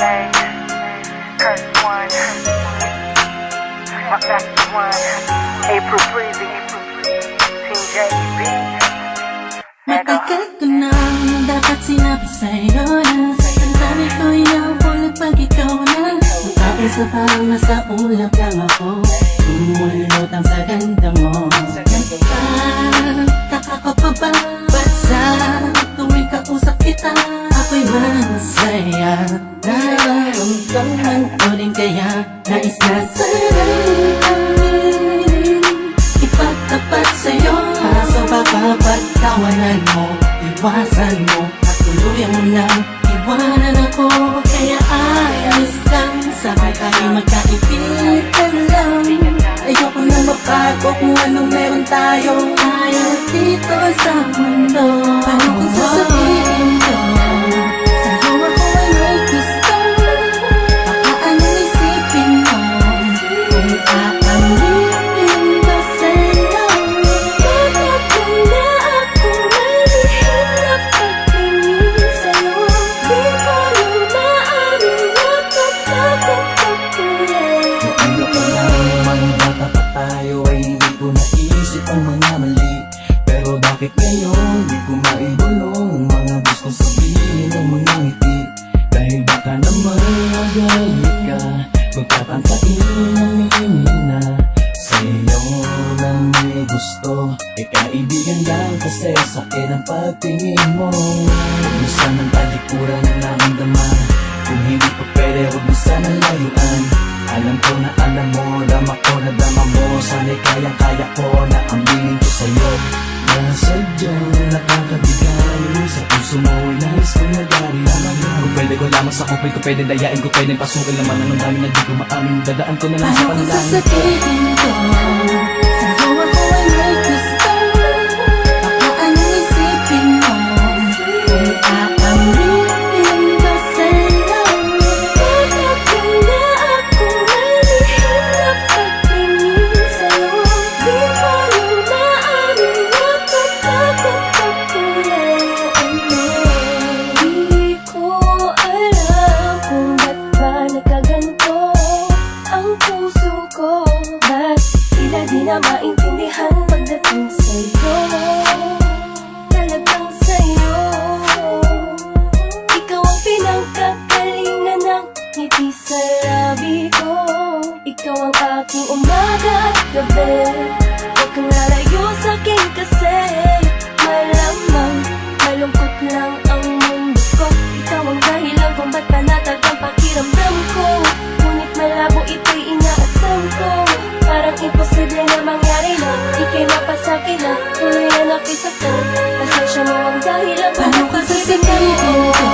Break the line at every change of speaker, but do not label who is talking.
Lay, Kurt One, Master One, April Breezy, Team JB.
Matagal ko nang dapat sinabi sa'yo na ang dami ko inaulog pag ikaw na magkakaisa parang nasa ulap lang ako umulutang sa ganda mo. Taka ka pa ba? Ba't sa tuwing kausap kita ako'y masaya? Nararamdaman ko rin kaya nais na sa'yo ipagtapat sa'yo. Kaso baka pagtawanan mo, iwasan mo at tuluyan mo nang iwanan ako. Kaya ayos lang, sabay tayo magkaibigan lang. Ayoko na mabago kung anong meron tayo. Ayaw dito sa mundo. Paano kung sasabihin ko sa'yo ako ay may gusto? Baka anong isipin mo kung aaminin ko sa'yo? Bakit kaya ako malihim na pagtingin sa'yo? Di ko yung maaaring matatakot ako eh.
Ano pa lang, mga bata pa tayo ay hindi ko naisip ang mga mali. Pero bakit ngayon di ko maibulong ang mga gustong sabihin ng mga ngiti? Dahil baka naman magalit ka, magtatangkain ang hihina sa'yo na may gusto. E kaibigan lang kasi sakit ang pagtingin mo. Minsan ang talikuran ang naramdaman, kung hindi pa pwede huwag mo sanang layuan. Alam ko na alam mo, dama ko na dama mo. Sana'y kayang-kaya ko na aminin ko sa'yo. Nasadyang nakakabigay sa puso mo ay nais kong nagari. Kung pwede ko lamang sa kupay ko pwede dayain ko, pwede pasukin naman anong dami na di ko maamin. Dadaan ko na lang sa
Paano kung
panalangin.
sasabihin ko sa'yo ako ay may gusto? Baka anong isipin mo kung aaminin ko sa'yo? Bakit kaya ako malihim na pagtingin sa'yo? Di ko yung maaaring matatakot ako eh. Di ko alam kung ba't ba nagkaganto ang puso ko. Ba't tila di na maintindihan pagdating sa'yo? Talagang sa'yo ikaw ang pinagkakalingan ng ngiti sa labi ko. Ikaw ang aking umaga at gabi. Huwag kang lalayo sa'kin kasi malamang malungkot lang ang mundo ko. Ikaw ang dahilan kung ba't panatag ang pakiramdam ko. Ngunit malabo ito'y inaasam ko. Parang imposible na mangyari na ika'y mapasakin na tuloy na napisap na. Pasensya mo ang dahilan kung Paano ba't kung sasabihin ko